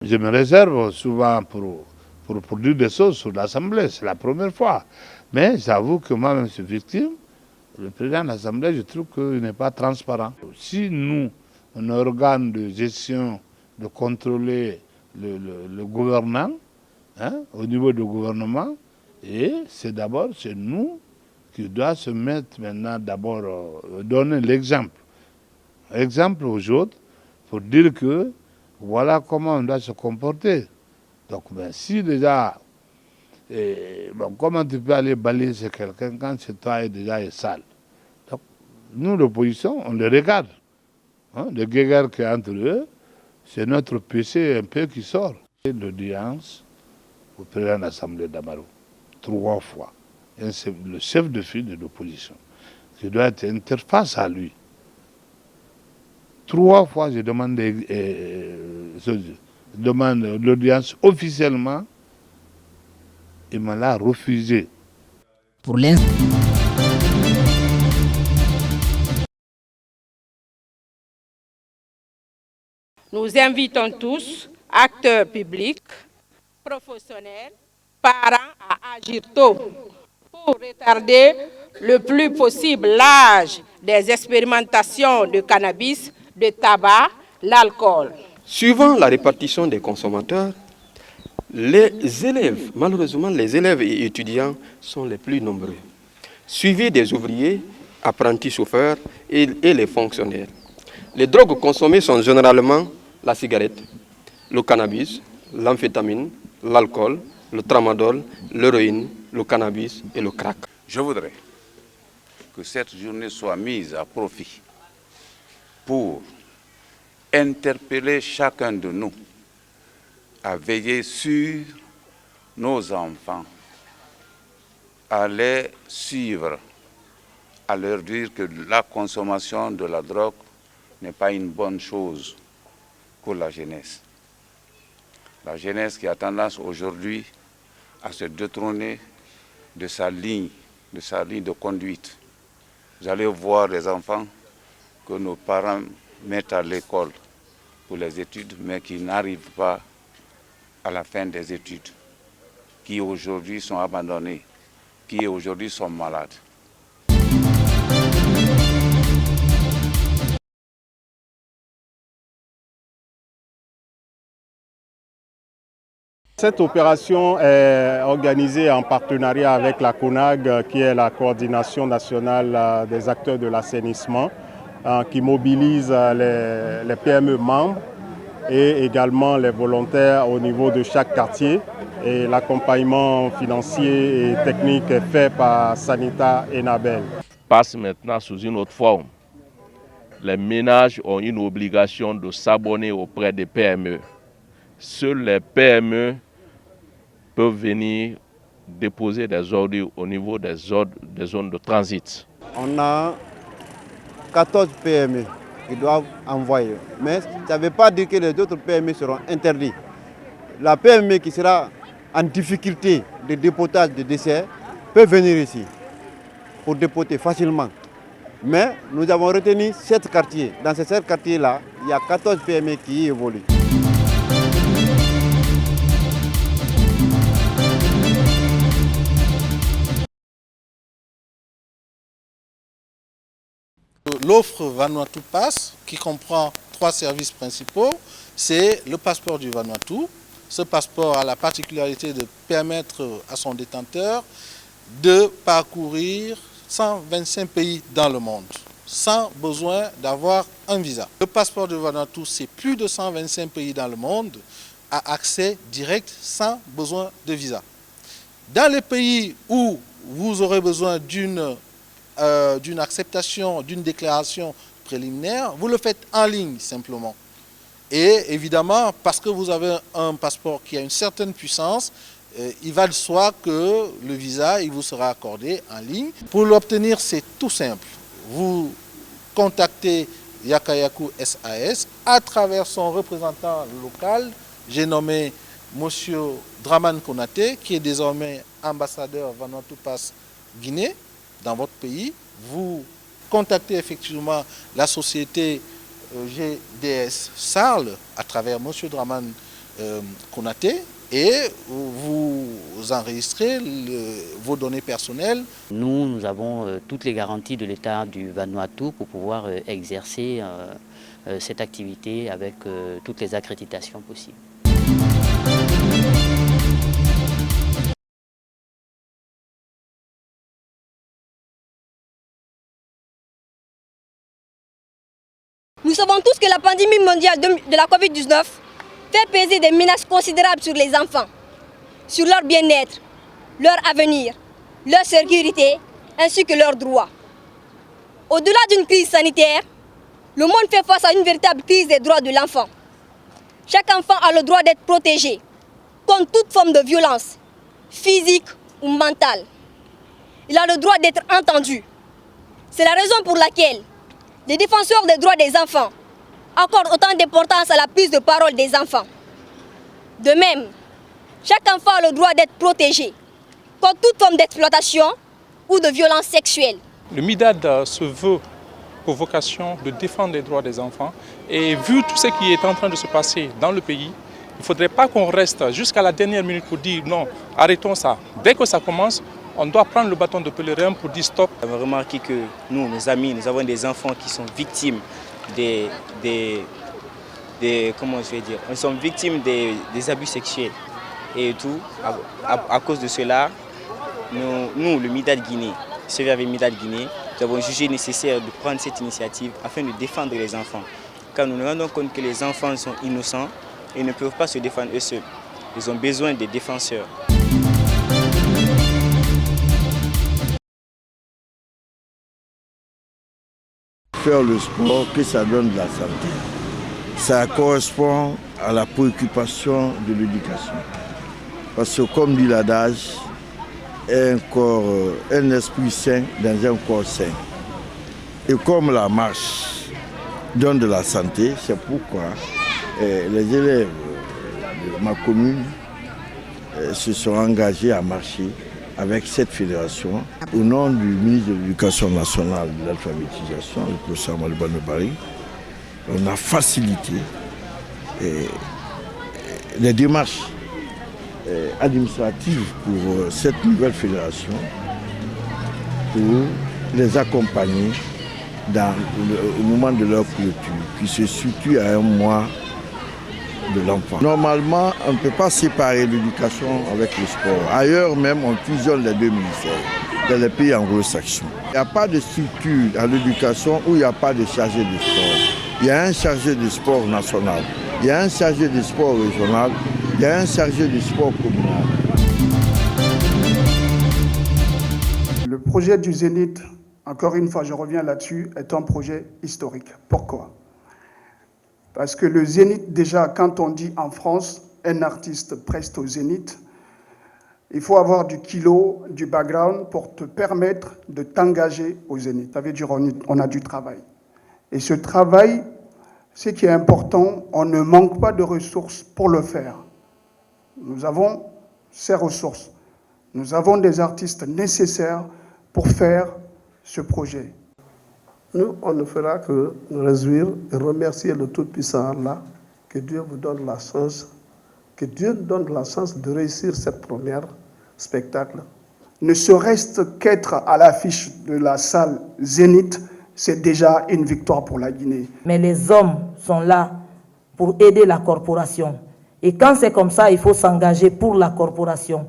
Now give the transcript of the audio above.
Je me réserve souvent pour dire des choses sur l'Assemblée, c'est la première fois. Mais j'avoue que moi-même je suis victime. Le président de l'Assemblée, je trouve qu'il n'est pas transparent. Si nous, un organe de gestion, de contrôler le gouvernant, hein, au niveau du gouvernement, et c'est d'abord c'est nous qui doit se mettre maintenant d'abord donner l'exemple. Exemple aux autres pour dire que voilà comment on doit se comporter. Donc ben, si déjà, bon, comment tu peux aller balayer chez quelqu'un quand chez toi déjà est sale? Donc nous, l'opposition, on les regarde. Hein, le guéguerre qui est entre eux, c'est notre péché un peu qui sort. L'audience au président de l'Assemblée d'Amaro, 3 fois. Et c'est le chef de file de l'opposition qui doit être interface à lui. 3 fois, je demande l'audience officiellement. Il me l'a refusé. Pour l'instant. Nous invitons tous, acteurs publics, professionnels, parents, à agir tôt pour retarder le plus possible l'âge des expérimentations de cannabis, de tabac, l'alcool. Suivant la répartition des consommateurs, les élèves, malheureusement les élèves et étudiants sont les plus nombreux, suivis des ouvriers, apprentis chauffeurs et les fonctionnaires. Les drogues consommées sont généralement la cigarette, le cannabis, l'amphétamine, l'alcool, le tramadol, l'héroïne, le cannabis et le crack. Je voudrais que cette journée soit mise à profit pour interpeller chacun de nous à veiller sur nos enfants, à les suivre, à leur dire que la consommation de la drogue n'est pas une bonne chose pour la jeunesse. La jeunesse qui a tendance aujourd'hui à se détrôner de sa ligne de conduite. Vous allez voir les enfants que nos parents mettent à l'école pour les études, mais qui n'arrivent pas à la fin des études, qui aujourd'hui sont abandonnés, qui aujourd'hui sont malades. Cette opération est organisée en partenariat avec la CONAG, qui est la coordination nationale des acteurs de l'assainissement, qui mobilise les PME membres et également les volontaires au niveau de chaque quartier. Et l'accompagnement financier et technique est fait par Sanita Enabel. Passe maintenant sous une autre forme. Les ménages ont une obligation de s'abonner auprès des PME. Seuls les PME peuvent venir déposer des ordures au niveau des zones de transit. On a 14 PME qui doivent envoyer, mais ça ne veut pas dire que les autres PME seront interdits. La PME qui sera en difficulté de dépotage de déchets peut venir ici pour dépoter facilement. Mais nous avons retenu 7 quartiers. Dans ces 7 quartiers-là, il y a 14 PME qui y évoluent. L'offre Vanuatu Pass, qui comprend 3 services principaux, c'est le passeport du Vanuatu. Ce passeport a la particularité de permettre à son détenteur de parcourir 125 pays dans le monde, sans besoin d'avoir un visa. Le passeport du Vanuatu, c'est plus de 125 pays dans le monde, à accès direct sans besoin de visa. Dans les pays où vous aurez besoin d'une acceptation, d'une déclaration préliminaire, vous le faites en ligne simplement. Et évidemment, parce que vous avez un passeport qui a une certaine puissance, il va de soi que le visa il vous sera accordé en ligne. Pour l'obtenir, c'est tout simple. Vous contactez Yakayaku SAS à travers son représentant local. J'ai nommé M. Draman Konate, qui est désormais ambassadeur Vanuatu Pass Guinée dans votre pays. Vous contactez effectivement la société GDS Sarl à travers M. Draman Konaté et vous enregistrez vos données personnelles. Nous avons toutes les garanties de l'État du Vanuatu pour pouvoir exercer cette activité avec toutes les accréditations possibles. Nous savons tous que la pandémie mondiale de la Covid-19 fait peser des menaces considérables sur les enfants, sur leur bien-être, leur avenir, leur sécurité ainsi que leurs droits. Au-delà d'une crise sanitaire, le monde fait face à une véritable crise des droits de l'enfant. Chaque enfant a le droit d'être protégé contre toute forme de violence, physique ou mentale. Il a le droit d'être entendu. C'est la raison pour laquelle les défenseurs des droits des enfants accordent autant d'importance à la prise de parole des enfants. De même, chaque enfant a le droit d'être protégé contre toute forme d'exploitation ou de violence sexuelle. Le MIDAD se veut pour vocation de défendre les droits des enfants et vu tout ce qui est en train de se passer dans le pays, il ne faudrait pas qu'on reste jusqu'à la dernière minute pour dire non, arrêtons ça. Dès que ça commence, on doit prendre le bâton de pèlerin pour dire stop. On a remarqué que nous, nos amis, nous avons des enfants qui sont victimes comment je vais dire, ils sont victimes des abus sexuels et tout. À cause de cela, nous le MIDAD Guinée, avec MIDAD Guinée, nous avons jugé nécessaire de prendre cette initiative afin de défendre les enfants. Car nous nous rendons compte que les enfants sont innocents et ne peuvent pas se défendre eux seuls. Ils ont besoin des défenseurs. Faire le sport, que ça donne de la santé. Ça correspond à la préoccupation de l'éducation. Parce que comme dit l'adage, un esprit sain dans un corps sain. Et comme la marche donne de la santé, c'est pourquoi les élèves de ma commune se sont engagés à marcher avec cette fédération. Au nom du ministre de l'Éducation nationale de l'alphabétisation, le professeur Malibane Bari, on a facilité les démarches administratives pour cette nouvelle fédération, pour les accompagner au moment de leur clôture, qui se situe à un mois de l'enfant. Normalement, on ne peut pas séparer l'éducation avec le sport. Ailleurs même, on fusionne les deux ministères, dans les pays anglo-saxons. Il n'y a pas de structure à l'éducation où il n'y a pas de chargé de sport. Il y a un chargé de sport national, il y a un chargé de sport régional, il y a un chargé de sport communal. Le projet du Zénith, encore une fois je reviens là-dessus, est un projet historique. Pourquoi ? Parce que le Zénith, déjà, quand on dit en France, un artiste preste au Zénith, il faut avoir du kilo, du background pour te permettre de t'engager au Zénith. Ça veut dire on a du travail. Et ce travail, ce qui est important, on ne manque pas de ressources pour le faire. Nous avons ces ressources. Nous avons des artistes nécessaires pour faire ce projet. Nous, on ne fera que nous réjouir et remercier le Tout-Puissant Allah, que Dieu vous donne la chance, que Dieu nous donne la chance de réussir cette première spectacle. Ne serait-ce qu'être à l'affiche de la salle Zénith, c'est déjà une victoire pour la Guinée. Mais les hommes sont là pour aider la corporation. Et quand c'est comme ça, il faut s'engager pour la corporation.